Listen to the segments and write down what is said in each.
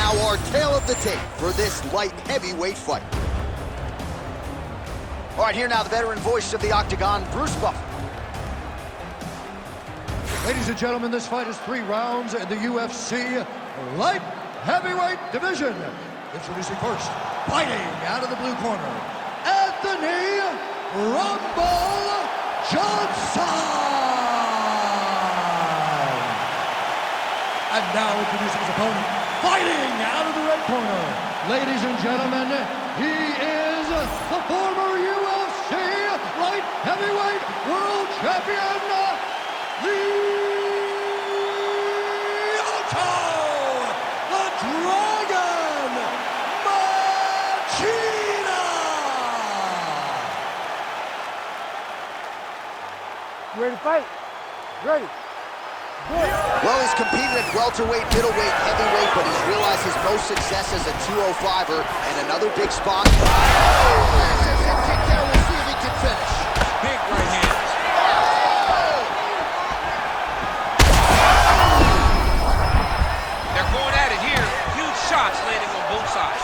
now our tale of the tape for this light heavyweight fight. All right, here now the veteran voice of the Octagon, Bruce Buffer. Ladies and gentlemen, this fight is 3 rounds in the UFC light heavyweight division. Introducing first, fighting out of the blue corner, Anthony Rumble Johnson. And now introducing his opponent, fighting out of the red corner. Ladies and gentlemen, he is the former UFC light heavyweight world champion, the Dragon Machina! You ready to fight? Ready. Good. Well, he's competed at welterweight, middleweight, heavyweight, but he's realized his most success as a 205er, and another big spot. Oh, there's a kick there. We'll see if he can finish. Big right hand. They're going at it here. Huge shots landing on both sides.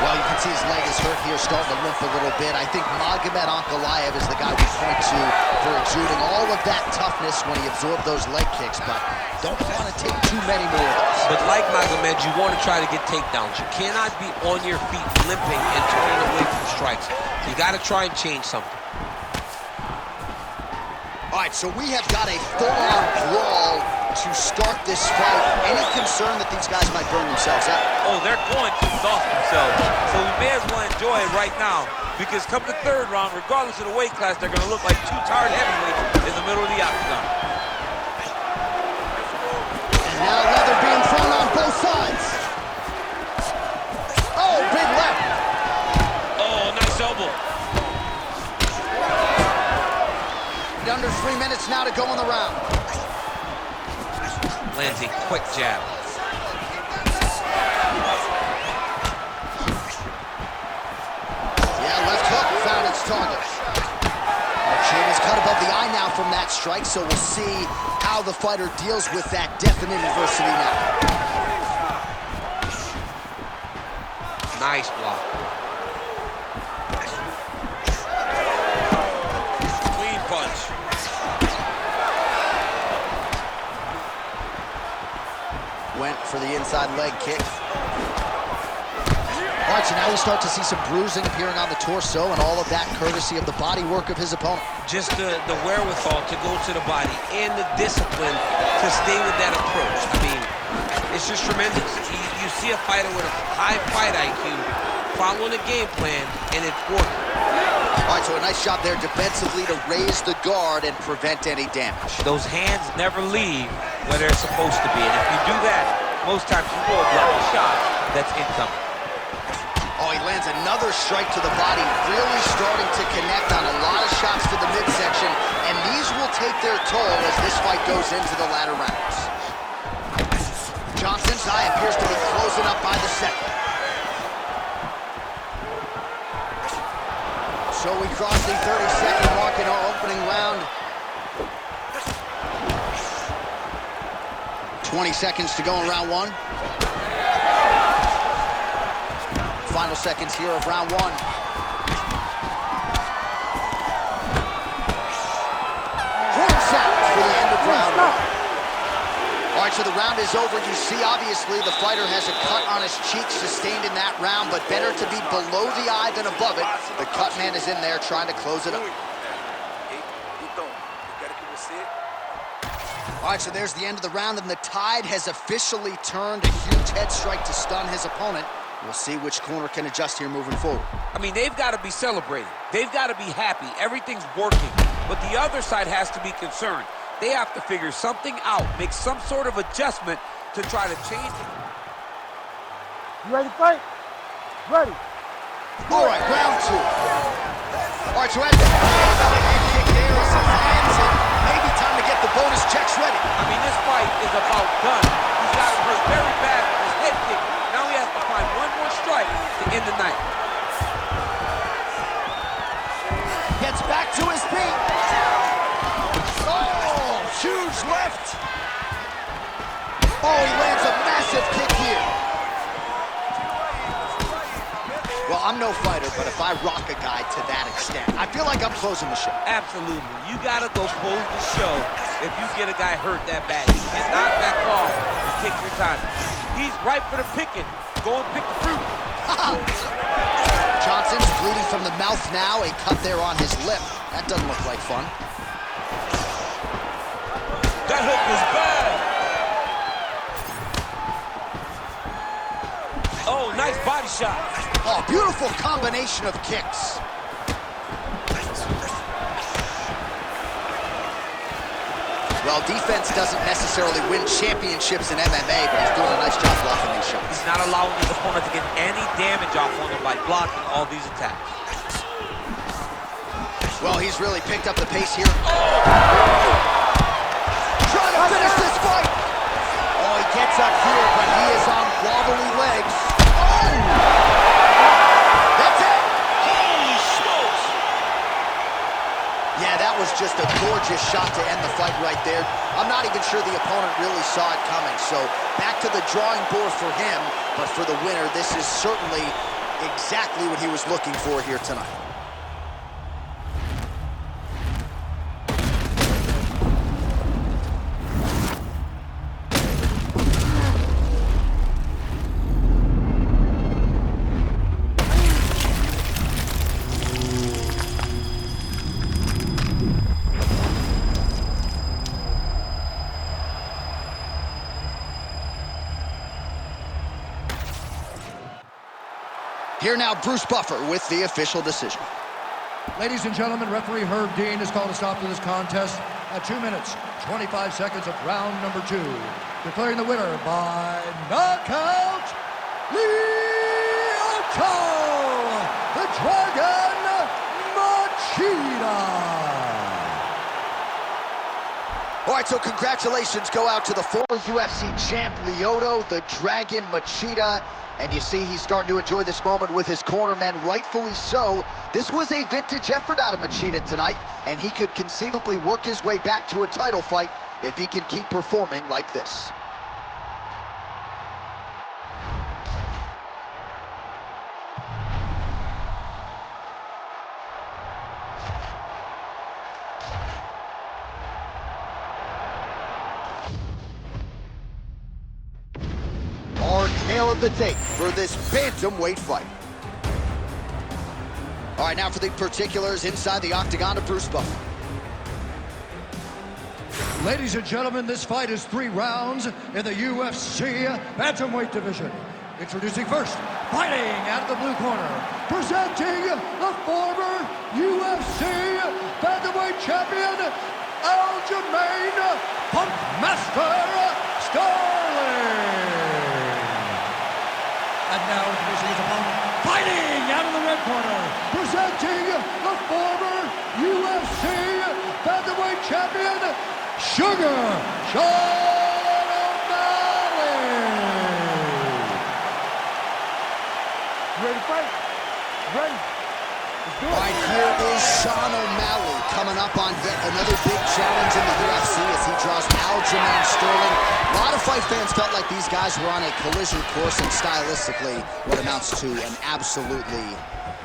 Well, you can see his leg is hurt here, starting to limp a little bit. I think Magomed Ankalaev is the guy we point to for exuding all of that toughness when he absorbed those leg kicks, but don't want to take too many more of those. But like Magomed, you want to try to get takedowns. You cannot be on your feet limping and turning away from strikes. You got to try and change something. All right, so we have got a full-on brawl to start this fight. Any concern that these guys might burn themselves out? Oh, they're going to exhaust themselves. So we may as well enjoy it right now, because come the third round, regardless of the weight class, they're going to look like 2 tired heavyweights in the middle of the octagon. And now leather being thrown on both sides. Oh, big left. Oh, nice elbow. Under 3 minutes now to go in the round. Lands a quick jab. Yeah, left hook found its target. Chin is cut above the eye now from that strike, so we'll see how the fighter deals with that definite adversity now. Nice block. Clean punch. Went for the inside leg kick. All right, so now we start to see some bruising appearing on the torso, and all of that courtesy of the body work of his opponent. Just the wherewithal to go to the body and the discipline to stay with that approach. I mean, it's just tremendous. You see a fighter with a high fight IQ following a game plan, and it's working. All right, so a nice job there defensively to raise the guard and prevent any damage. Those hands never leave where they're supposed to be, and if you do that, most times you will block a shot that's incoming. Oh, he lands another strike to the body, really starting to connect on a lot of shots to the midsection, and these will take their toll as this fight goes into the latter rounds. Johnson's eye appears to be closing up by the second. So we cross the 30-second mark in our opening round. 20 seconds to go in round 1. Final seconds here of round 1. Horn sounds for the end of round 1. All right, so the round is over. You see, obviously, the fighter has a cut on his cheek sustained in that round, but better to be below the eye than above it. The cut man is in there trying to close it up. All right, so there's the end of the round, and the tide has officially turned. A huge head strike to stun his opponent. We'll see which corner can adjust here moving forward. I mean, they've got to be celebrating. They've got to be happy. Everything's working. But the other side has to be concerned. They have to figure something out, make some sort of adjustment to try to change it. You ready to fight? Ready. All right, round 2. All right, so at the head kick there is his hands, and maybe time to get the bonus checks ready. I mean, this fight is about done. He's got hurt very bad with his head kick. Now he has to find one more strike to end the night. Gets back to his feet. Oh, huge left. Oh, he lands a massive kick here. Well, I'm no fighter, but if I rock a guy to that extent, I feel like I'm closing the show. Absolutely. You got to go close the show if you get a guy hurt that bad. You cannot back off and take your time. He's ripe for the picking. Go and pick the fruit. Johnson's bleeding from the mouth now. A cut there on his lip. That doesn't look like fun. That hook was bad. Oh, nice body shot. Oh, beautiful combination of kicks. Well, defense doesn't necessarily win championships in MMA, but he's doing a nice job blocking these shots. He's not allowing his opponent to get any damage off on him by blocking all these attacks. Well, he's really picked up the pace here. Trying to finish this fight. Oh, he gets up here, but he is on wobbly legs. Oh! That's it! Holy smokes! Yeah, that was just a gorgeous shot to end the fight right there. I'm not even sure the opponent really saw it coming, so back to the drawing board for him, but for the winner, this is certainly exactly what he was looking for here tonight. Here now, Bruce Buffer with the official decision. Ladies and gentlemen, referee Herb Dean has called a stop to this contest at 2 minutes, 25 seconds of round number 2. Declaring the winner by knockout, Lyoto, the Dragon Machida. All right, so congratulations go out to the former UFC champ, Lyoto, the Dragon Machida. And you see he's starting to enjoy this moment with his cornermen, rightfully so. This was a vintage effort out of Machida tonight, and he could conceivably work his way back to a title fight if he can keep performing like this. Our tale of the tape for this bantamweight fight. All right, now for the particulars inside the octagon to Bruce Buffer. Ladies and gentlemen, this fight is 3 rounds in the UFC bantamweight division. Introducing first, fighting out of the blue corner, presenting the former UFC bantamweight champion, Aljamain Punkmaster Sterling. And now introducing his opponent, fighting out of the red corner, presenting the former UFC bantamweight champion, Sugar Sean O'Malley. Ready to fight? Ready. Let's do it. Right here is Sean O'Malley coming up on yet another big challenge in the UFC as he draws Aljamain Sterling. A lot of fight fans felt like these guys were on a collision course, and stylistically what amounts to an absolutely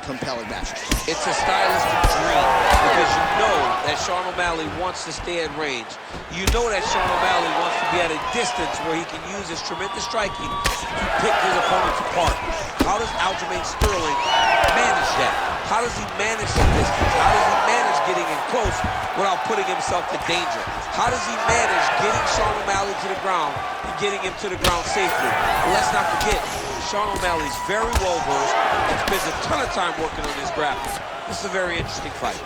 compelling match. It's a stylistic dream because you know that Sean O'Malley wants to stay in range. You know that Sean O'Malley wants to be at a distance where he can use his tremendous striking to pick his opponents apart. How does Aljamain Sterling manage that? How does he manage the distance? How does he manage getting in close without putting himself in danger? How does he manage getting Sean O'Malley to the ground and getting him to the ground safely? And let's not forget, Sean O'Malley's very well versed and spends a ton of time working on his grappling. This is a very interesting fight.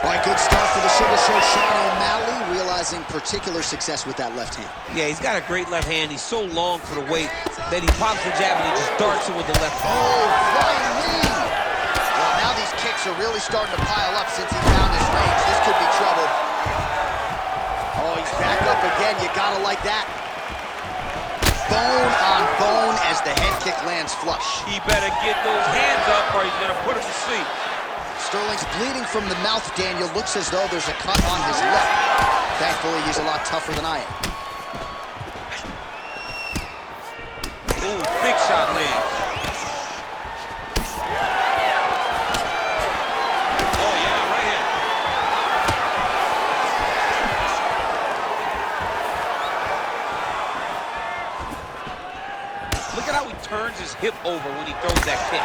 All right, good start for the Sugar Show. Sean O'Malley realizing particular success with that left hand. Yeah, he's got a great left hand. He's so long for the weight that he pops the jab and he just darts it with the left hand. Oh, flying knee! Well, now these kicks are really starting to pile up since he found his range. This could be trouble. Oh, he's back up again. You gotta like that. Bone on bone as the head kick lands flush. He better get those hands up or he's gonna put him to sleep. Sterling's bleeding from the mouth, Daniel. Looks as though there's a cut on his lip. Thankfully, he's a lot tougher than I am. turns his hip over when he throws that kick.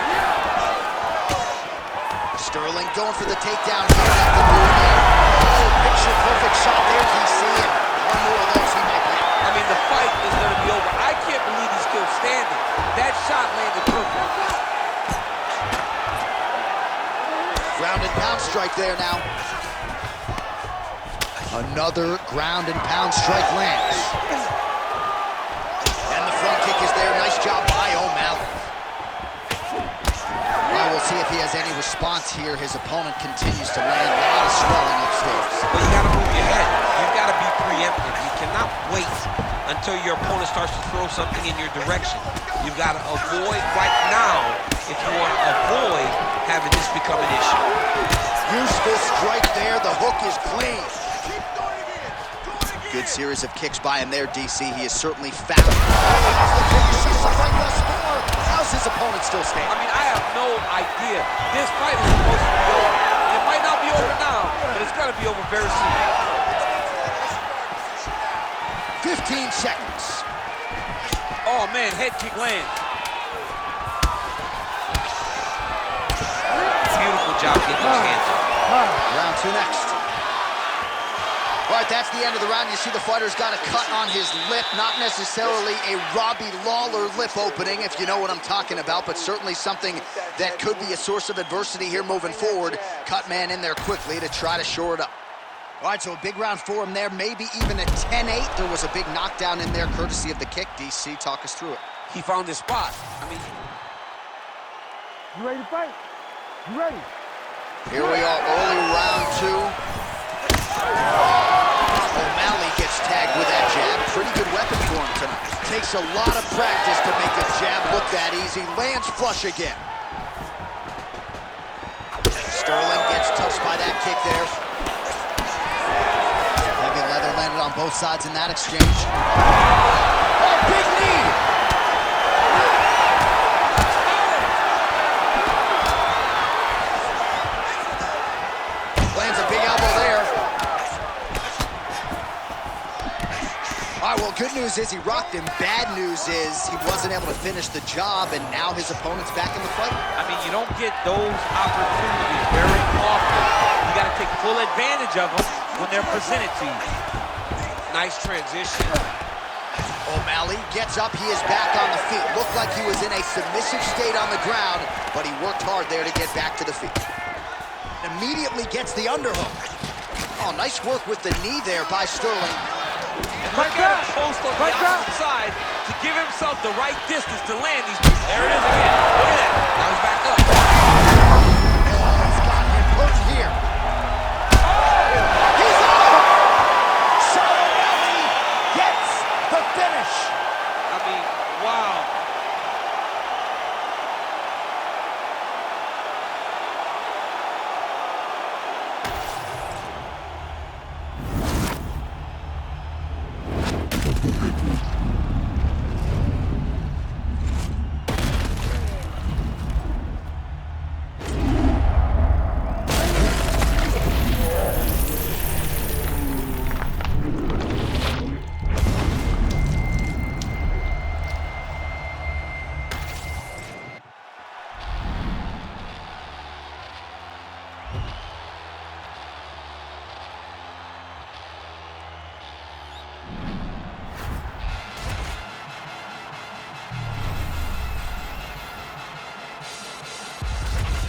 Sterling going for the takedown here at the board there. Oh, picture-perfect shot there, DC, and one more of those he might get. I mean, the fight is going to be over. I can't believe he's still standing. That shot landed perfect. Ground and pound strike there now. Another ground and pound strike lands. And the front kick is there. Nice job by O'Malley. Well, we'll see if he has any response here. His opponent continues to land a lot of swelling upstairs. But you got to move your head. You've got to be preemptive. You cannot wait until your opponent starts to throw something in your direction. You've got to avoid right now if you want to avoid having this become an issue. Useful strike there. The hook is clean. Good series of kicks by him there, DC. He has certainly found the finish. Right thus far. How's his opponent still standing? I mean, I have no idea. This fight is supposed to be over. It might not be over now, but it's got to be over very soon. 15 seconds. Oh, man, head kick lands. Beautiful job getting those hands up. Round two next. All right, that's the end of the round. You see the fighter's got a cut on his lip. Not necessarily a Robbie Lawler lip opening, if you know what I'm talking about, but certainly something that could be a source of adversity here moving forward. Cut man in there quickly to try to shore it up. All right, so a big round for him there, maybe even a 10-8. There was a big knockdown in there, courtesy of the kick. DC, talk us through it. He found his spot. I mean, You ready to fight? You ready? Here we are, early round two. O'Malley gets tagged with that jab. Pretty good weapon for him tonight. Takes a lot of practice to make a jab look that easy. Lands flush again. Sterling gets touched by that kick there. Heavy leather landed on both sides in that exchange. Oh, big knee! Lands a big elbow there. All right, well, good news is he rocked him. Bad news is he wasn't able to finish the job, and now his opponent's back in the fight. I mean, you don't get those opportunities very often. You got to take full advantage of them when they're presented to you. Nice transition. O'Malley gets up. He is back on the feet. Looked like he was in a submissive state on the ground, but he worked hard there to get back to the feet. Immediately gets the underhook. Oh, nice work with the knee there by Sterling. And look at him post on the opposite side to give himself the right distance to land these. There it is again. Look at that. Now he's back up. He's got him hurt here. He's out! O'Malley gets the finish. I mean, wow.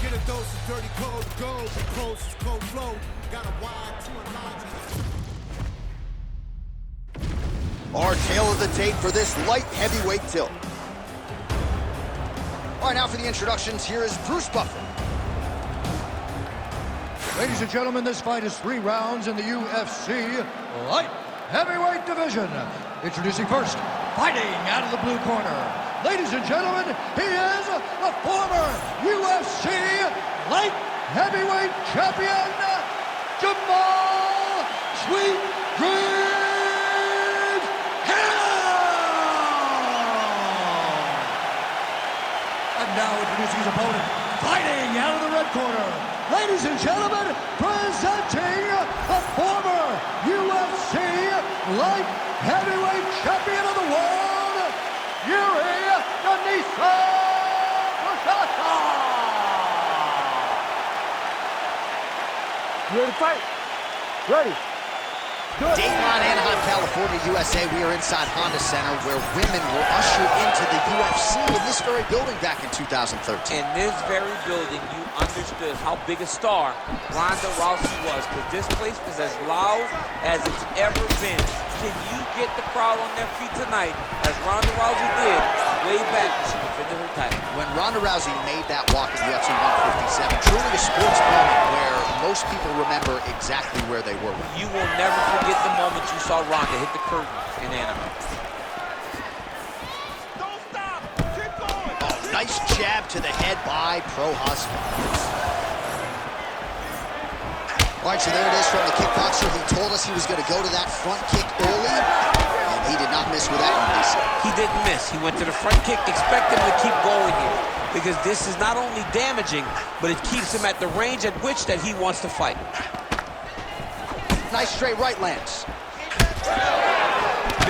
Get a dose of dirty cold gold, the cold is cold flow. Got a wide to a large. Our tail of the tape for this light heavyweight tilt. All right, now for the introductions, here is Bruce Buffer. Ladies and gentlemen, this fight is 3 rounds in the UFC light heavyweight division. Introducing first, fighting out of the blue corner. Ladies and gentlemen, he is the former UFC light heavyweight champion, Jamal Sweet Dreams Hill! And now introducing his opponent, fighting out of the red corner. Ladies and gentlemen, presenting the former UFC light heavyweight champion of the world, Yuri You ready to fight? Ready. Dateline, Anaheim, California, USA. We are inside Honda Center where women were ushered into the UFC in this very building back in 2013. In this very building, you understood how big a star Ronda Rousey was, because this place was as loud as it's ever been. Can you get the crowd on their feet tonight, as Ronda Rousey did way back when she defended her title? When Ronda Rousey made that walk at UFC 157, truly a sports moment where most people remember exactly where they were. You will never forget the moment you saw Ronda hit the curtain in Anaheim. Don't stop. Keep going. Oh, nice jab to the head by Prochazka. All right, so there it is from the kickboxer. He told us he was going to go to that front kick early, and he did not miss with that one, DC. He didn't miss. He went to the front kick. Expect him to keep going here, because this is not only damaging, but it keeps him at the range at which that he wants to fight. Nice straight right lands.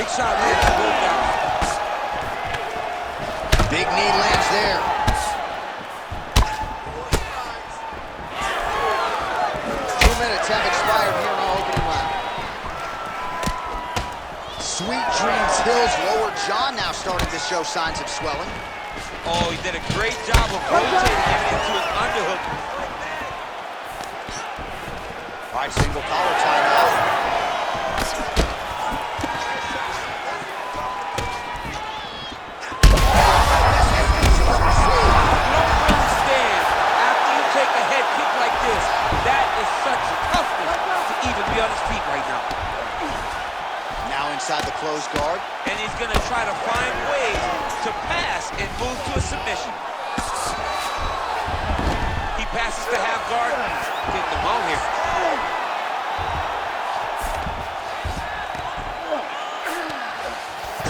Big shot lands to both guys. Big knee lands there. 2 minutes have expired here in our opening round. Sweet Dreams Hill's lower jaw now starting to show signs of swelling. Oh, he did a great job of rotating him into an underhook. All right, single collar tie now. Inside the closed guard. And he's going to try to find ways to pass and move to a submission. He passes to half guard. Get the mount here.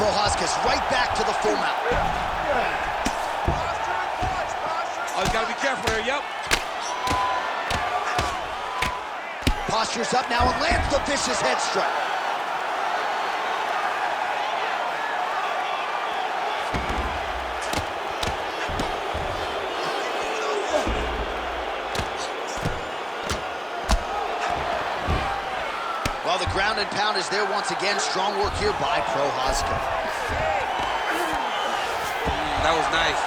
Prochazka's right back to the full mount. Oh, he's got to be careful here. Yep. Postures up now and lands the vicious head strike. Well, the ground and pound is there once again. Strong work here by Prochazka. That was nice.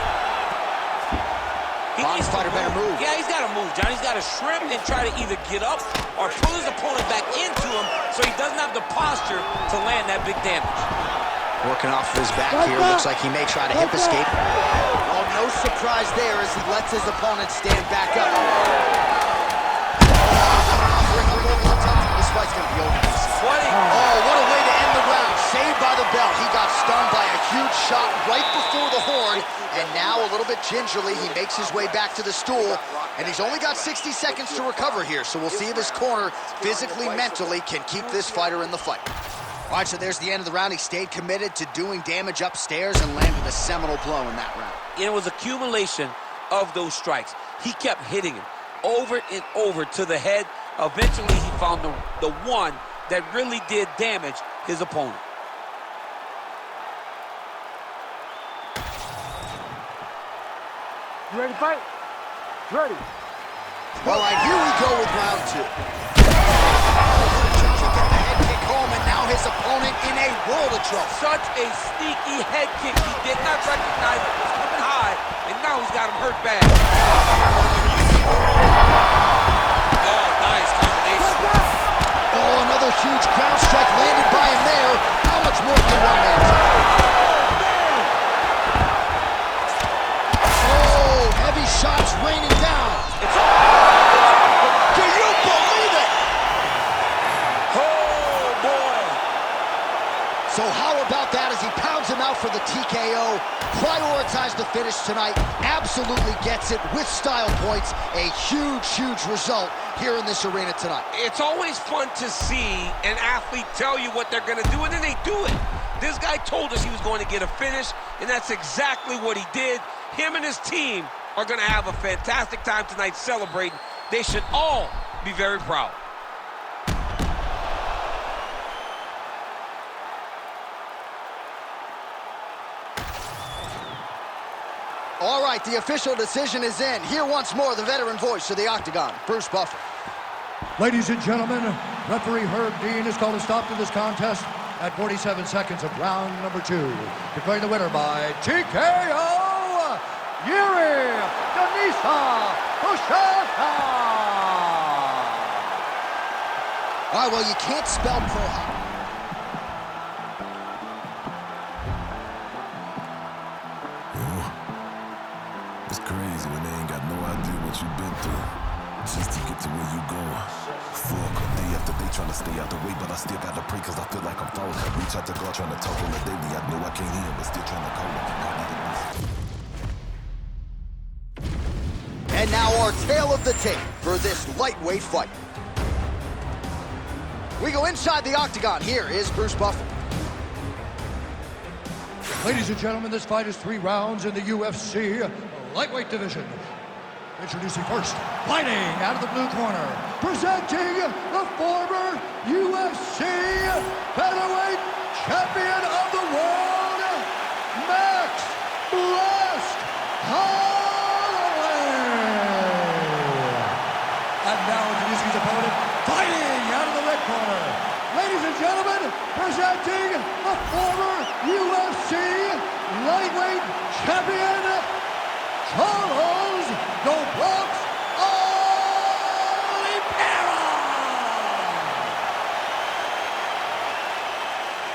Box fighter better move. Yeah, he's got to move, John. He's got to shrimp and try to either get up or pull his opponent back into him so he doesn't have the posture to land that big damage. Working off of his back here. Looks like he may try to hip escape. Oh, no surprise there as he lets his opponent stand back up. This fight's going to be over. Oh, what a way to end the round. Saved by the bell. He got stunned by a huge shot right before the horn. And now, a little bit gingerly, he makes his way back to the stool. And he's only got 60 seconds to recover here. So we'll see if his corner, physically, mentally, can keep this fighter in the fight. All right, so there's the end of the round. He stayed committed to doing damage upstairs and landed a seminal blow in that round. It was accumulation of those strikes. He kept hitting him over and over to the head. Eventually, he found the one that really did damage his opponent. You ready to fight? Ready. All right, here we go with round two. Get the head kick home, and now his opponent in a world of trouble. Such a sneaky head kick. He did not recognize it was coming high, and now he's got him hurt bad. Oh, nice combination. Oh, another huge ground strike landed by him there. How much more can one man do? Oh, heavy shots raining down. Do you believe it? Oh, boy. So how about that as he pounds him out for the TKO? Prioritized the finish tonight. Absolutely gets it with style points. A huge, huge result here in this arena tonight. It's always fun to see an athlete tell you what they're going to do, and then they do it. This guy told us he was going to get a finish, and that's exactly what he did. Him and his team are going to have a fantastic time tonight celebrating. They should all be very proud. All right, the official decision is in. Here once more, the veteran voice of the Octagon, Bruce Buffer. Ladies and gentlemen, referee Herb Dean has called a stop to this contest at 47 seconds of round number 2. Declaring the winner by TKO, Yuri Denisa Bushaka. All right, well, you can't spell pro. It's crazy when they ain't got no idea what you've been through just to get to where you going. Fuck, day after day trying to stay out the way, but I still gotta pray cause I feel like I'm falling. Reach out to God trying to talk on the daily. I know I can't hear him, but still trying to call him. And now our tale of the tape for this lightweight fight. We go inside the Octagon. Here is Bruce Buffer. Ladies and gentlemen, this fight is 3 rounds in the UFC lightweight division. Introducing first, fighting out of the blue corner, presenting the former UFC featherweight champion of the world, Max Blast Holloway. And now introducing his opponent, fighting out of the red corner. Ladies and gentlemen, presenting the former UFC lightweight champion, Charles "Warpath" Oliveira.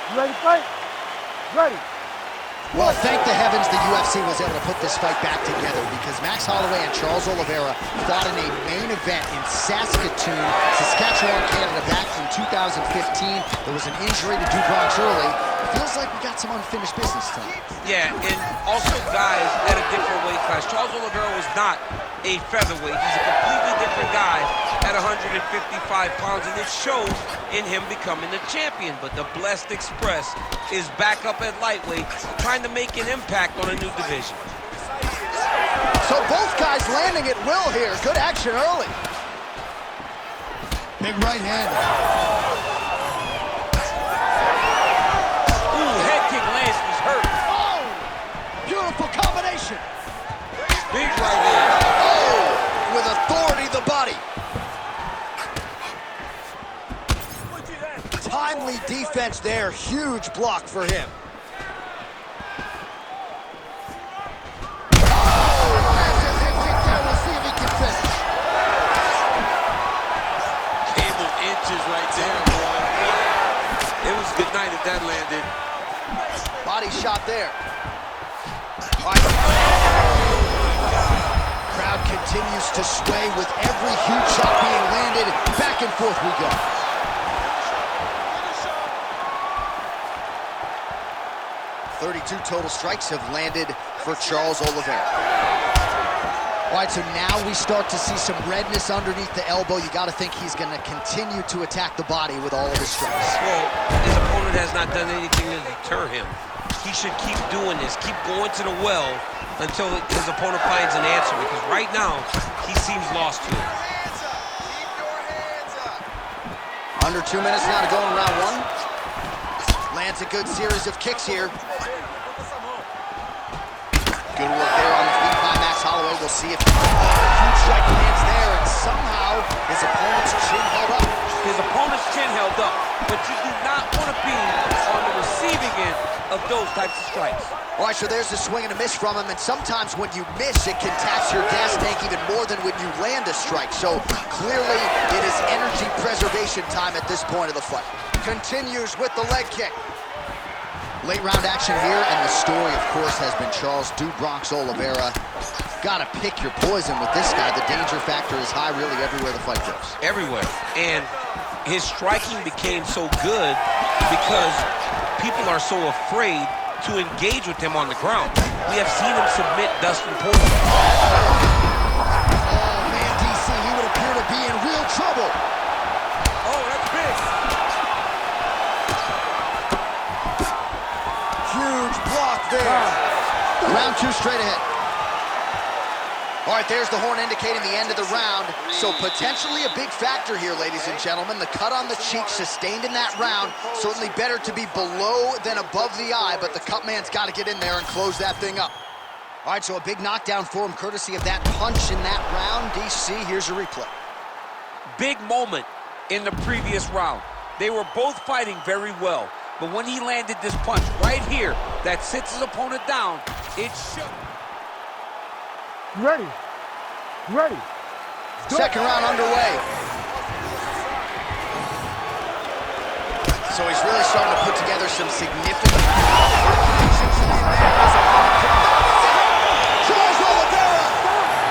You ready to fight? Ready. Well, thank the heavens the UFC was able to put this fight back together because Max Holloway and Charles Oliveira fought in a main event in Saskatoon, Saskatchewan, Canada back in 2015. There was an injury to Bronx early. Feels like we got some unfinished business tonight. Yeah, and also guys at a different weight class. Charles Oliveira was not a featherweight. He's a completely different guy at 155 pounds, and it shows in him becoming the champion. But the Blessed Express is back up at lightweight, trying to make an impact on a new division. So both guys landing at will here. Good action early. Big right hand. Beautiful combination. Big right hand. Oh, with authority, the body. Timely defense there. Huge block for him. Oh, massive hip kick there. We'll see if he can finish. Cable inches right there, boy. It was good night if that landed. Body shot there. Crowd continues to sway with every huge shot being landed. Back and forth we go. .32 total strikes have landed for Charles Oliveira. All right, so now we start to see some redness underneath the elbow. You got to think he's going to continue to attack the body with all of his strikes. Well, his opponent has not done anything to deter him. He should keep doing this, keep going to the well until his opponent finds an answer, because right now, he seems lost to it. Under 2 minutes now to go in round 1. Lands a good series of kicks here. Good work there on the feet by Max Holloway. We'll see if huge strike lands there, and somehow his opponent's chin held up. His opponent's chin held up, but you do not want to be on the receiving end of those types of strikes. All right, so there's a swing and a miss from him, and sometimes when you miss, it can tax your gas tank even more than when you land a strike. So clearly, it is energy preservation time at this point of the fight. Continues with the leg kick. Late round action here, and the story, of course, has been Charles "Do Bronx" Oliveira. Gotta pick your poison with this guy. The danger factor is high really everywhere the fight goes. Everywhere. And his striking became so good because people are so afraid to engage with him on the ground. We have seen him submit Dustin Poirier. Oh, man, DC, he would appear to be in real trouble. Oh, that's big. Huge block there. Round 2 straight ahead. All right, there's the horn indicating the end of the round. So potentially a big factor here, ladies and gentlemen. The cut on the cheek sustained in that round. Certainly better to be below than above the eye, but the cut man's got to get in there and close that thing up. All right, so a big knockdown for him, courtesy of that punch in that round. DC, here's a replay. Big moment in the previous round. They were both fighting very well, but when he landed this punch right here that sits his opponent down, it shook. You ready? You ready? Second round underway. So he's really starting to put together some significant combinations in there as a Charles Oliveira!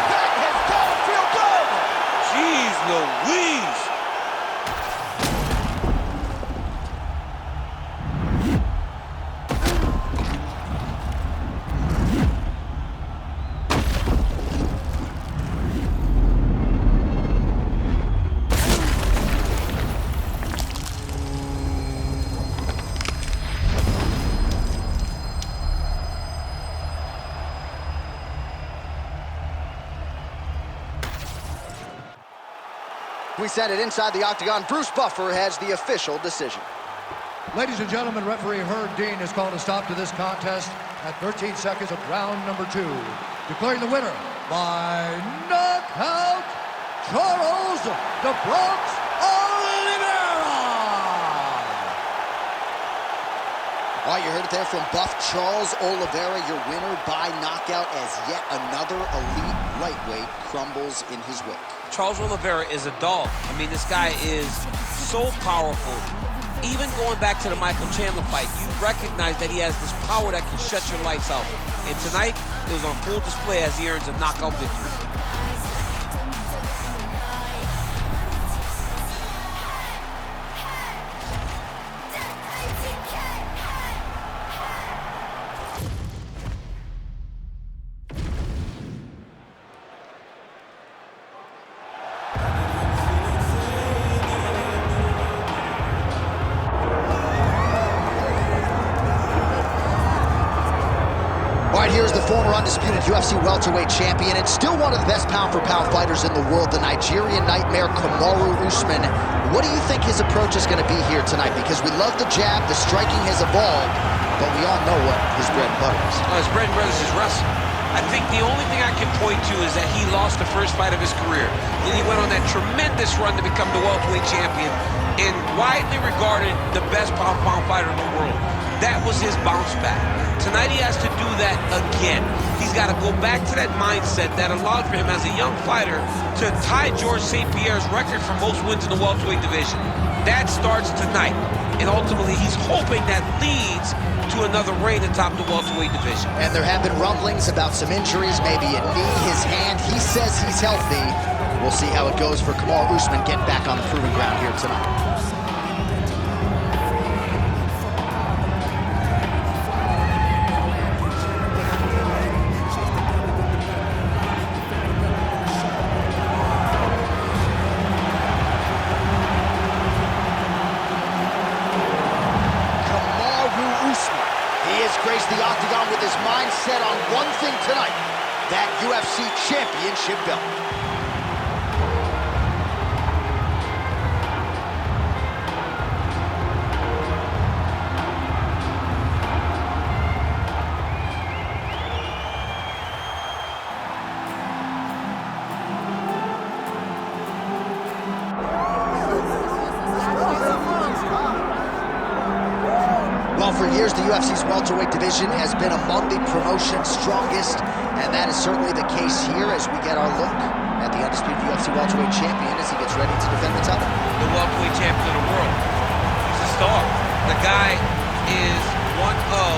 That has got to feel good! Jeez Louise! We send it inside the octagon. Bruce Buffer has the official decision. Ladies and gentlemen, referee Herb Dean has called a stop to this contest at 13 seconds of round number 2. Declaring the winner by knockout, Charles "The Bronx" Oliveira! All right, you heard it there from Buff. Charles Oliveira, your winner by knockout, as yet another elite lightweight crumbles in his wake. Charles Oliveira is a dog. I mean, this guy is so powerful. Even going back to the Michael Chandler fight, you recognize that he has this power that can shut your lights out. And tonight, it was on full display as he earns a knockout victory. Here's the former undisputed UFC welterweight champion and still one of the best pound-for-pound fighters in the world, the Nigerian nightmare Kamaru Usman. What do you think his approach is going to be here tonight? Because we love the jab, the striking has evolved, but we all know what his bread and butter is. His bread and butter is his wrestling. I think the only thing I can point to is that he lost the first fight of his career. Then he went on that tremendous run to become the welterweight champion and widely regarded the best pound-for-pound fighter in the world. That was his bounce back. Tonight he has to do that again. He's got to go back to that mindset that allowed for him as a young fighter to tie George St. Pierre's record for most wins in the welterweight division. That starts tonight. And ultimately he's hoping that leads to another reign atop the welterweight division. And there have been rumblings about some injuries, maybe a knee, his hand. He says he's healthy. We'll see how it goes for Kamaru Usman getting back on the proving ground here tonight. Graced the octagon with his mind set on one thing tonight, that UFC championship belt. Well, for years, the UFC's welterweight division has been among the promotion's strongest, and that is certainly the case here as we get our look at the undisputed UFC welterweight champion as he gets ready to defend the title. The welterweight champion of the world. He's a star. The guy is one of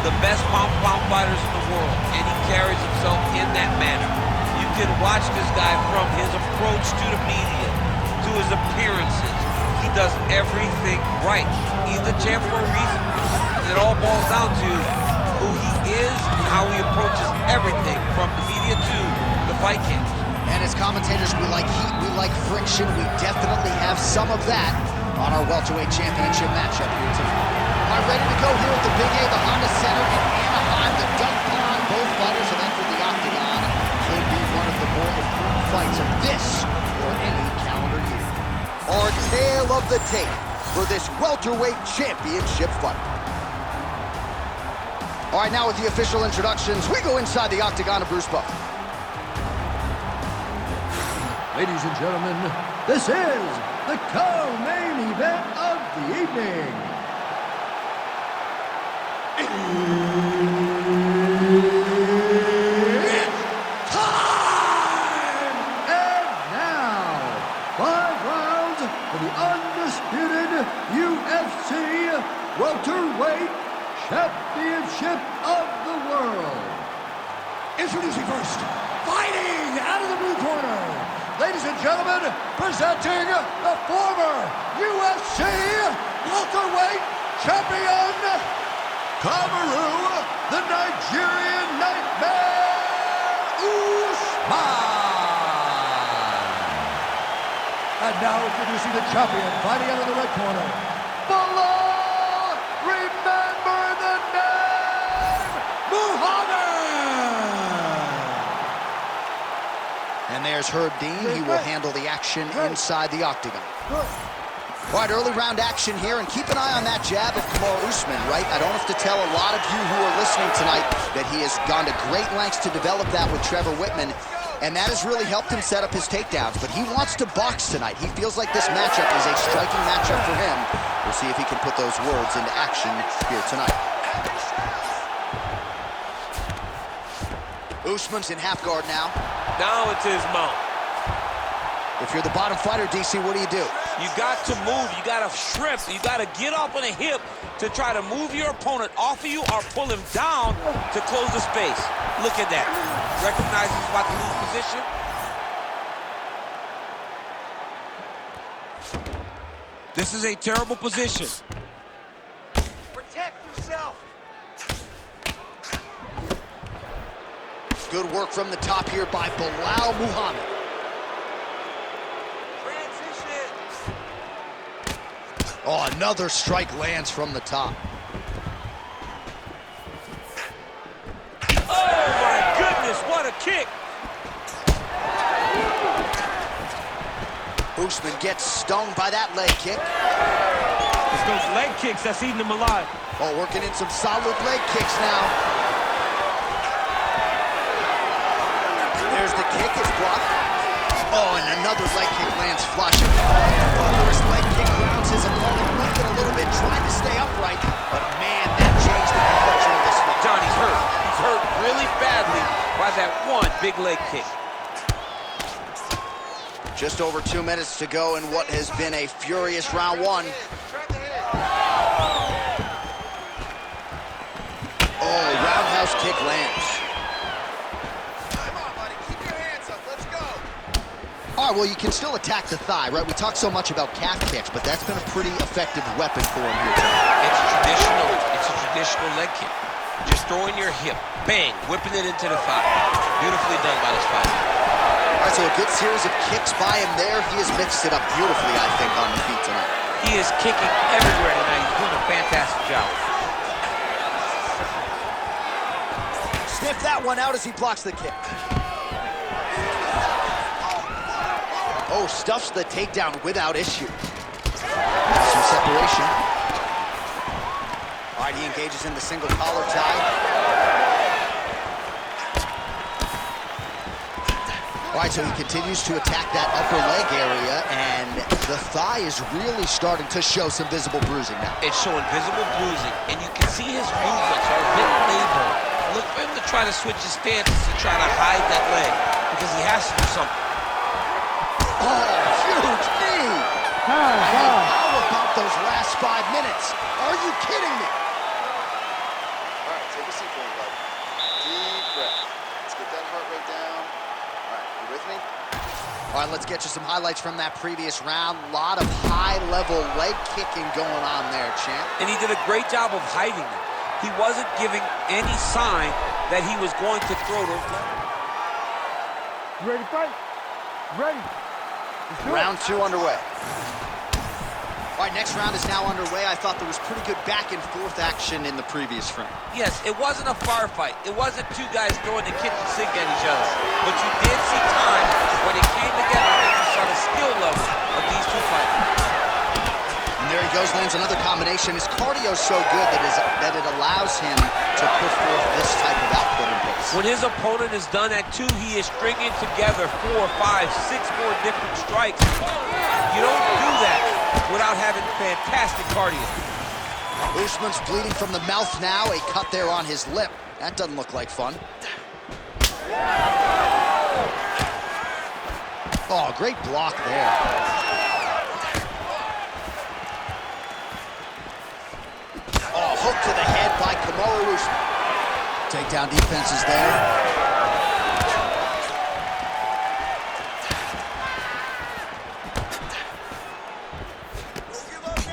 the best pound-for-pound fighters in the world, and he carries himself in that manner. You can watch this guy from his approach to the media, to his appearances. He does everything right. He's the champ for a reason. It all boils down to who he is and how he approaches everything from the media to the fight camp. And as commentators, we like heat, we like friction. We definitely have some of that on our welterweight championship matchup here tonight. All right, ready to go here at the Big A, the Honda Center in Anaheim. The dunk pond, both fighters have entered the octagon. Could be one of the more important fights of this or any calendar year. Our tale of the tape for this welterweight championship fight. All right, now with the official introductions, we go inside the octagon of Bruce Buff. Ladies and gentlemen, this is the co-main event of the evening. It's time! And now, 5 rounds for the undisputed UFC welterweight championship of the world. Introducing first, fighting out of the blue corner. Ladies and gentlemen, presenting the former UFC welterweight champion, Kamaru, the Nigerian Nightmare Usman. And now introducing the champion, fighting out of the red corner, below, remember the name, Muhammad. And there's Herb Dean. He will handle the action inside the octagon. All right, early round action here, and keep an eye on that jab of Kamaru Usman, right? I don't have to tell a lot of you who are listening tonight that he has gone to great lengths to develop that with Trevor Whitman, and that has really helped him set up his takedowns. But he wants to box tonight. He feels like this matchup is a striking matchup for him. We'll see if he can put those words into action here tonight. Usman's in half guard now. Now it's his mount. If you're the bottom fighter, DC, what do? You got to move. You got to shrimp. You got to get up on a hip to try to move your opponent off of you or pull him down to close the space. Look at that. Recognize he's about to lose position. This is a terrible position. Protect yourself. Good work from the top here by Bilal Muhammad. Oh, another strike lands from the top. Oh, my goodness, what a kick. Usman gets stung by that leg kick. It's those leg kicks that's eating him alive. Oh, working in some solid leg kicks now. There's the kick, it's blocked. Oh, and another leg kick lands flush. First leg kick grounds his opponent, moving a little bit, trying to stay upright. But man, that changed the complexion of this fight. Johnny's hurt. He's hurt really badly by that one big leg kick. Just over 2 minutes to go in what has been a furious round one. Oh, roundhouse kick lands. All right, well, you can still attack the thigh, right? We talk so much about calf kicks, but that's been a pretty effective weapon for him here tonight. It's a traditional leg kick. Just throwing your hip, bang, whipping it into the thigh. Beautifully done by this fighter. All right, so a good series of kicks by him there. He has mixed it up beautifully, I think, on the feet tonight. He is kicking everywhere tonight. He's doing a fantastic job. Sniff that one out as he blocks the kick. Oh, stuffs the takedown without issue. Some separation. All right, he engages in the single collar tie. All right, so he continues to attack that upper leg area, and the thigh is really starting to show some visible bruising now. It's showing visible bruising, and you can see his movements are a bit labored. Look for him to try to switch his stances to try to hide that leg, because he has to do something. Oh, huge knee! How about those last 5 minutes? Are you kidding me? All right, take a seat for me, bud. Deep breath. Let's get that heart rate down. All right, you with me? All right, let's get you some highlights from that previous round. A lot of high-level leg kicking going on there, champ. And he did a great job of hiding it. He wasn't giving any sign that he was going to throw those legs. You ready to fight? Ready. Round 2 underway. All right, next round is now underway. I thought there was pretty good back and forth action in the previous frame. Yes, it wasn't a firefight. It wasn't two guys throwing the kitchen sink at each other. But you did see times when it came together and you saw the skill level of these two fighters. And there he goes Alvarez lands another combination. His cardio's so good that it allows him to put forth this type of output and pace. When his opponent is done at 2, he is stringing together 4, 5, 6 more different strikes. You don't do that without having fantastic cardio. Usman's bleeding from the mouth now. A cut there on his lip. That doesn't look like fun. Oh, great block there. Oh, hook to the head by Kamaru Usman. Takedown defense is there.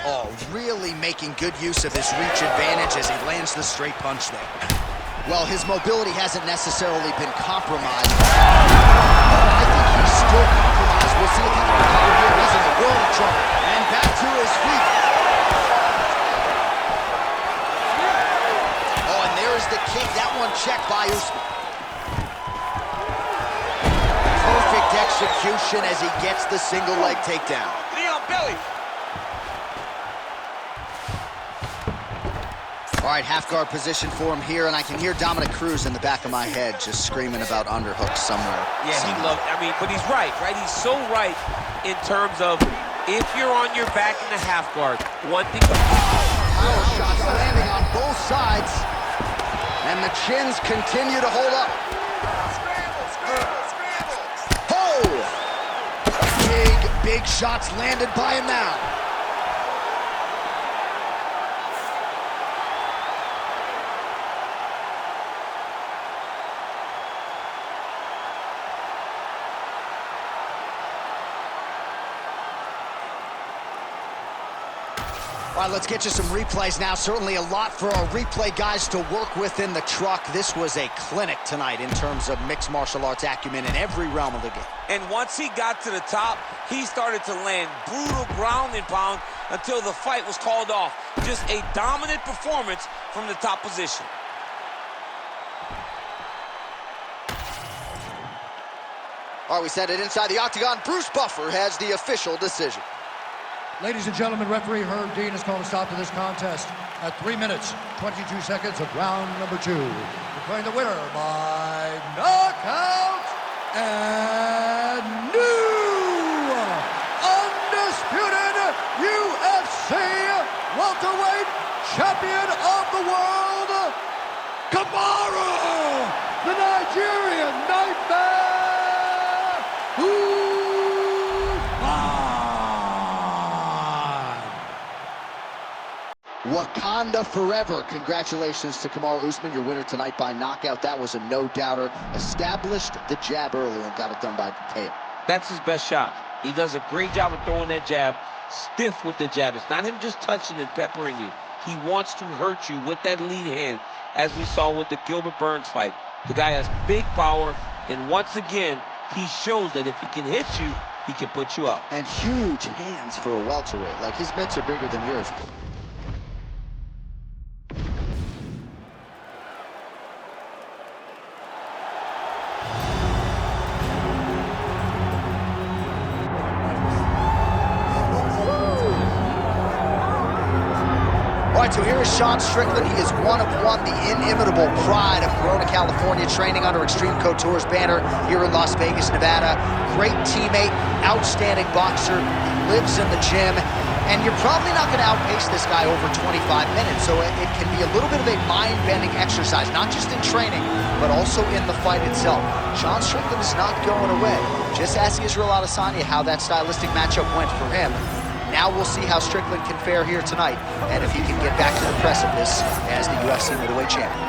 Oh, really making good use of his reach advantage as he lands the straight punch there. Well, his mobility hasn't necessarily been compromised. I think he's still compromised. We'll see if he can recover here. He's in the world of trouble. And back to his feet. Oh, and there's the kick. That one checked by Usman. Perfect execution as he gets the single leg takedown. Leon belly. All right, half guard position for him here, and I can hear Dominic Cruz in the back of my head just screaming about underhooks somewhere. Yeah, he loved, but he's right? He's so right in terms of if you're on your back in the half guard, one thing. Power shots landing on both sides, and the chins continue to hold up. Oh! Big shots landed by him now. All right, let's get you some replays now. Certainly a lot for our replay guys to work with in the truck. This was a clinic tonight in terms of mixed martial arts acumen in every realm of the game. And once he got to the top, he started to land brutal ground and pound until the fight was called off. Just a dominant performance from the top position. All right, we set it inside the octagon. Bruce Buffer has the official decision. Ladies and gentlemen, referee Herb Dean has called a stop to this contest at 3 minutes, 22 seconds of round number 2. Declaring the winner by knockout and new undisputed UFC welterweight champion of the world, Kamaru, the Nigerian Nightmare, Wakanda forever. Congratulations to Kamaru Usman, your winner tonight by knockout. That was a no-doubter. Established the jab early and got it done by KO. That's his best shot. He does a great job of throwing that jab, stiff with the jab. It's not him just touching and peppering you. He wants to hurt you with that lead hand, as we saw with the Gilbert Burns fight. The guy has big power, and once again, he shows that if he can hit you, he can put you up. And huge hands for a welterweight. Like, his mitts are bigger than yours. All right, so here is Sean Strickland. He is one of one, the inimitable pride of Corona, California, training under Extreme Couture's banner here in Las Vegas, Nevada. Great teammate, outstanding boxer. He lives in the gym, and you're probably not going to outpace this guy over 25 minutes, so it can be a little bit of a mind-bending exercise, not just in training, but also in the fight itself. Sean Strickland is not going away. Just ask Israel Adesanya how that stylistic matchup went for him. Now we'll see how Strickland can fare here tonight, and if he can get back to the precipice as the UFC middleweight champion.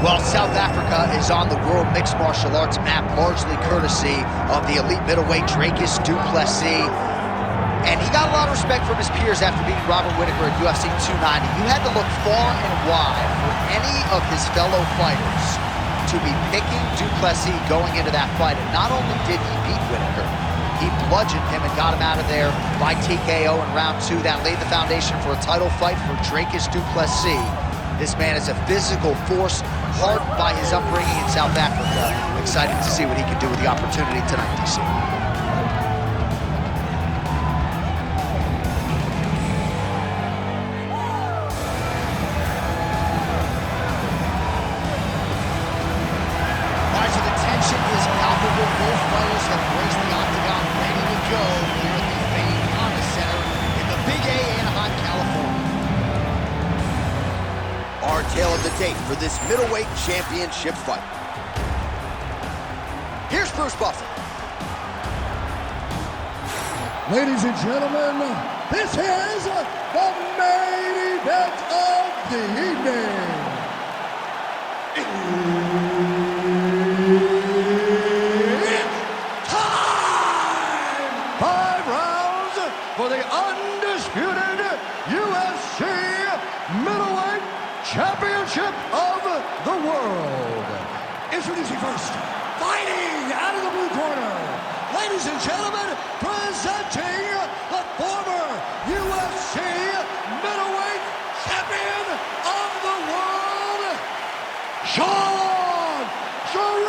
Well, South Africa is on the World Mixed Martial Arts map, largely courtesy of the elite middleweight Dracus du Plessis. And he got a lot of respect from his peers after beating Robert Whittaker at UFC 290. You had to look far and wide for any of his fellow fighters to be picking du Plessis going into that fight. And not only did he beat Whittaker, he bludgeoned him and got him out of there by TKO in round 2. That laid the foundation for a title fight for Dracus du Plessis. This man is a physical force, hardened by his upbringing in South Africa. Excited to see what he can do with the opportunity tonight, DC. All right, so the tension is palpable. Both fighters have graced the octagon, ready to go here at the famed Honda Center in the Big A, Anaheim, California. Our tale of the tape for this middleweight championship fight. Here's Bruce Buffer. Ladies and gentlemen, this is the main event of the evening. It's time! 5 rounds for the undisputed UFC middleweight championship of the world. Introducing first, fighting out of the blue corner, ladies and gentlemen, presenting the former UFC middleweight champion of the world, Sean Strickland.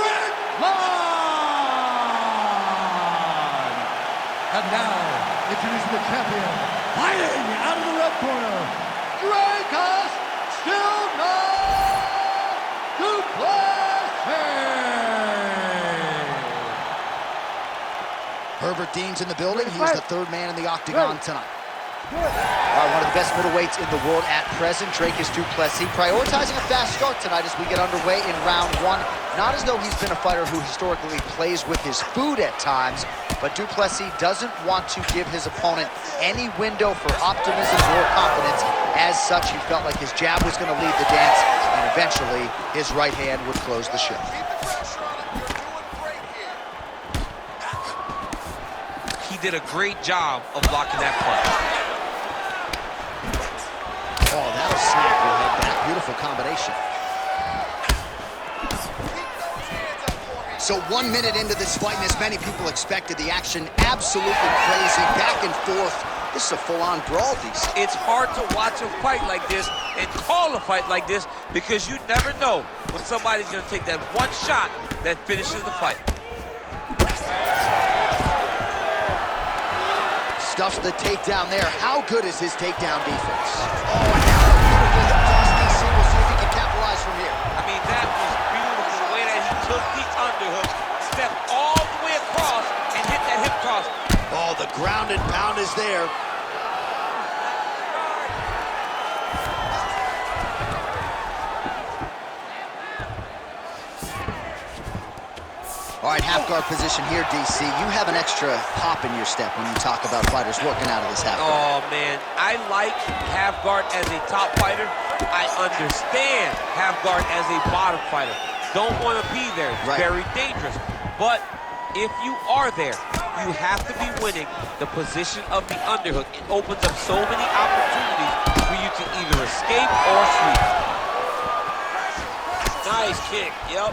And now, introducing the champion, fighting out of the red corner, Dracus du Plessis. Herbert Dean's in the building. He's the third man in the octagon tonight. All right, one of the best middleweights in the world at present, Dracus du Plessis, prioritizing a fast start tonight as we get underway in round 1. Not as though he's been a fighter who historically plays with his food at times, but du Plessis doesn't want to give his opponent any window for optimism or confidence. As such, he felt like his jab was going to lead the dance, and eventually his right hand would close the show. He did a great job of blocking that punch. Oh, that'll snap your head back. Beautiful combination. So 1 minute into this fight, and as many people expected, the action absolutely crazy, back and forth. This is a full-on brawl, DC. It's hard to watch a fight like this and call a fight like this because you never know when somebody's going to take that one shot that finishes the fight. Stuffs the takedown there. How good is his takedown defense? Oh, and now a beautiful hip toss, DC. We'll see if he can capitalize from here. I mean, that was beautiful, the way that he took the underhook, stepped all the way across, and hit that hip toss. Oh, the ground and pound is there. All right, half guard position here, DC. You have an extra hop in your step when you talk about fighters working out of this half guard. Oh, man, I like half guard as a top fighter. I understand half guard as a bottom fighter. Don't want to be there. It's very dangerous. But if you are there, you have to be winning the position of the underhook. It opens up so many opportunities for you to either escape or sweep. Nice kick, yep.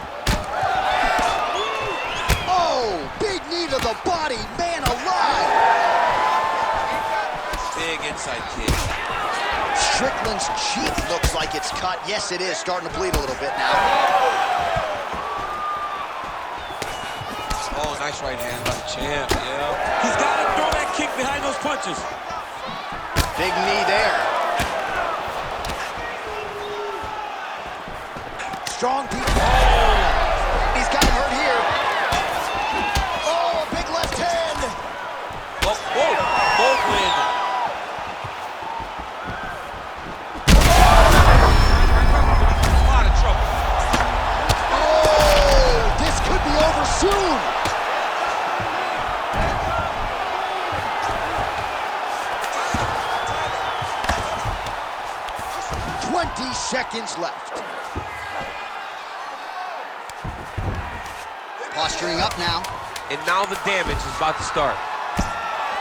Oh, big knee to the body, man alive. Big inside kick. Strickland's cheek looks like it's cut. Yes, it is, starting to bleed a little bit now. Oh, nice right hand by the champ, yeah. He's got to throw that kick behind those punches. Big knee there. Strong deep. Oh, he's got him hurt here. Oh, a big left hand. Oh, whoa, both landed. A lot of trouble. Oh, this could be over soon. 20 seconds left. Posturing up now. And now the damage is about to start.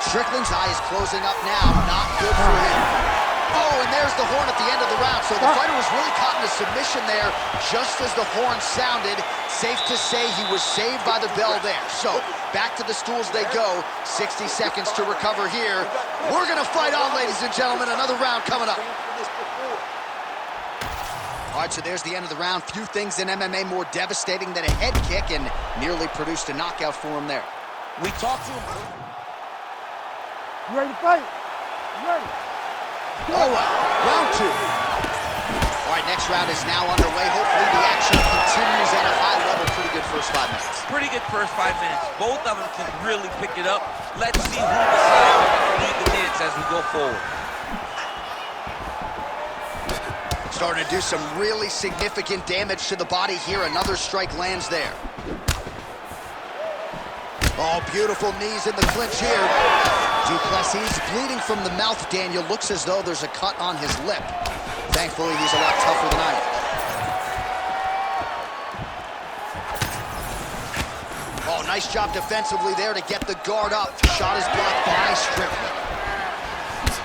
Strickland's eye is closing up now. Not good for him. Oh, and there's the horn at the end of the round. So the fighter was really caught in a submission there just as the horn sounded. Safe to say he was saved by the bell there. So back to the stools they go. 60 seconds to recover here. We're going to fight on, ladies and gentlemen. Another round coming up. All right, so there's the end of the round. Few things in MMA more devastating than a head kick, and nearly produced a knockout for him there. We talked to him. You ready to fight? You ready? Oh, round two. All right, next round is now underway. Hopefully the action continues at a high level. Pretty good first 5 minutes. Pretty good first 5 minutes. Both of them can really pick it up. Let's see who decides to lead the dance as we go forward. Starting to do some really significant damage to the body here. Another strike lands there. Oh, beautiful knees in the clinch here. Duplessis bleeding from the mouth, Daniel. Looks as though there's a cut on his lip. Thankfully, he's a lot tougher than I am. Oh, nice job defensively there to get the guard up. Shot is blocked by Strickland.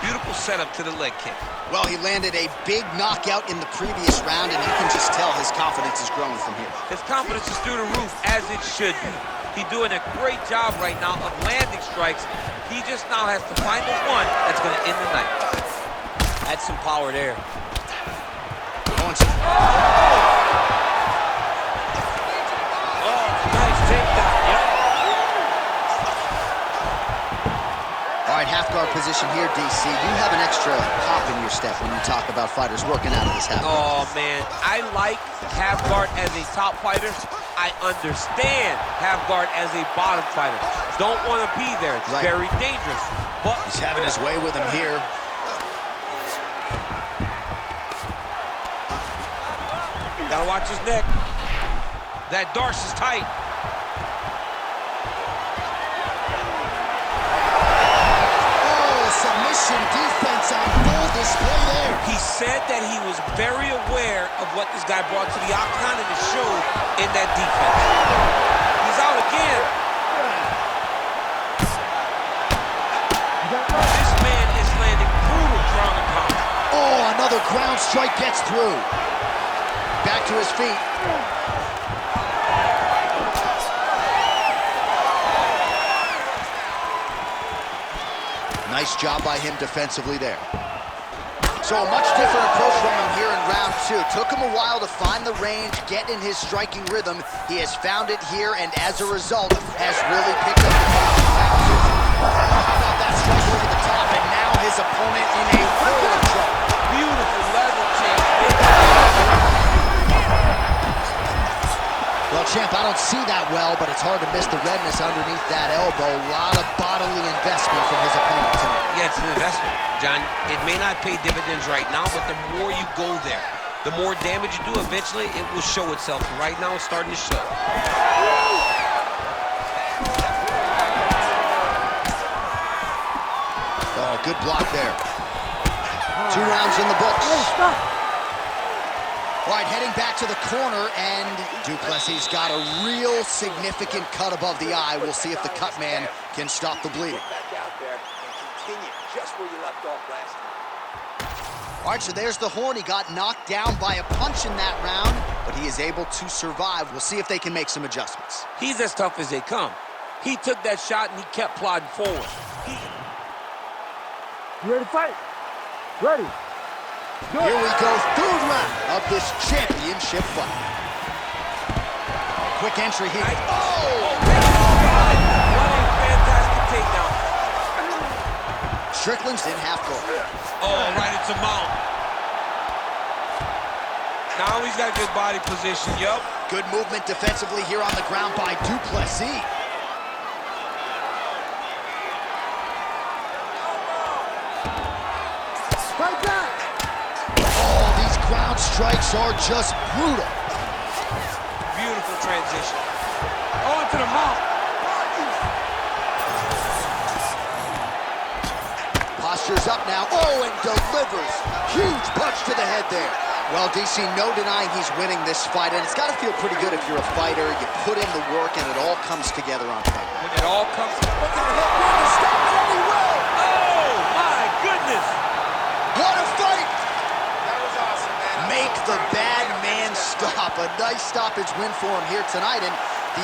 Beautiful setup to the leg kick. Well, he landed a big knockout in the previous round, and you can just tell his confidence is growing from here. His confidence is through the roof, as it should be. He's doing a great job right now of landing strikes. He just now has to find the one that's going to end the night. That's some power there. Going to... Oh, nice takedown. Yep. All right, half guard position here, DC. You have an extra pop in your step when you talk about fighters working out of this half guard. Oh, man. I like half guard as a top fighter. I understand half guard as a bottom fighter. Don't want to be there. It's right. Very dangerous. But he's having his way with him here. Gotta watch his neck. That darce is tight. Submission defense on full display there. He said that he was very aware of what this guy brought to the octagon, and it showed in that defense. He's out again. This man is landing brutal ground and pound. Oh, another ground strike gets through. Back to his feet. Nice job by him defensively there. So a much different approach from him here in round two. Took him a while to find the range, get in his striking rhythm. He has found it here, and as a result, has really picked up the pace in round two. How about that strike over the top, and now his opponent in a world of trouble. Beautiful level change. Well, champ, I don't see that well, but it's hard to miss the redness underneath that elbow. A lot of bodily investment from his opponent tonight. Yeah, it's an investment, John. It may not pay dividends right now, but the more you go there, the more damage you do, eventually it will show itself. Right now, it's starting to show. Oh, good block there. 2 rounds in the books. All right, heading back to the corner, and Duplessis got a real significant cut above the eye. We'll see if the cut man can stop the bleeding. Back out there and continue just where you left off last time. All right, so there's the horn. He got knocked down by a punch in that round, but he is able to survive. We'll see if they can make some adjustments. He's as tough as they come. He took that shot and he kept plodding forward. You ready to fight? Ready. Good. Here we go, 3rd round of this championship fight. Quick entry here. Oh! What a fantastic takedown. Strickland's in half guard. Oh, right into mount. Now he's got good body position, yup. Good movement defensively here on the ground by Duplessis. Fight back. Oh, these ground strikes are just brutal. Beautiful transition. On to the mount. Posture's up now. Oh, and delivers. Huge punch to the head there. Well, DC, no denying he's winning this fight, and it's got to feel pretty good if you're a fighter. You put in the work, and it all comes together on fight. When it all comes... Look at the hook, we're to stop it, and he will. Oh, my goodness! What a fight! That was awesome, man. Make the bad man stop. A nice stoppage win for him here tonight, and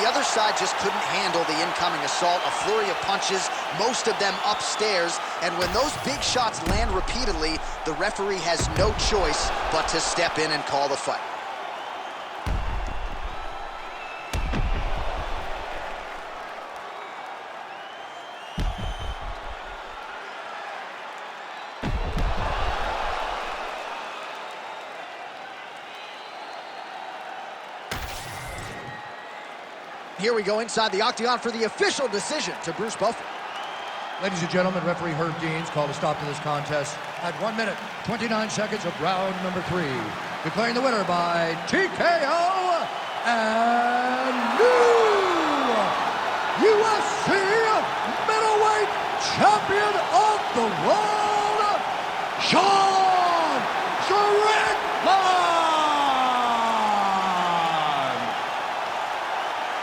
the other side just couldn't handle the incoming assault. A flurry of punches, most of them upstairs, and when those big shots land repeatedly, the referee has no choice but to step in and call the fight. Here we go inside the octagon for the official decision to Bruce Buffer. Ladies and gentlemen, referee Herb Deans called a stop to this contest at 1 minute, 29 seconds of round number 3. Declaring the winner by TKO and new UFC middleweight champion of the world, Sean Strickland!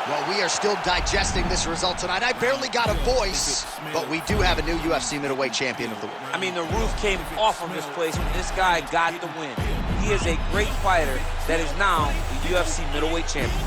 Well, we are still digesting this result tonight. I barely got a voice, but we do have a new UFC middleweight champion of the world. I mean, the roof came off of this place when this guy got the win. He is a great fighter that is now the UFC middleweight champion.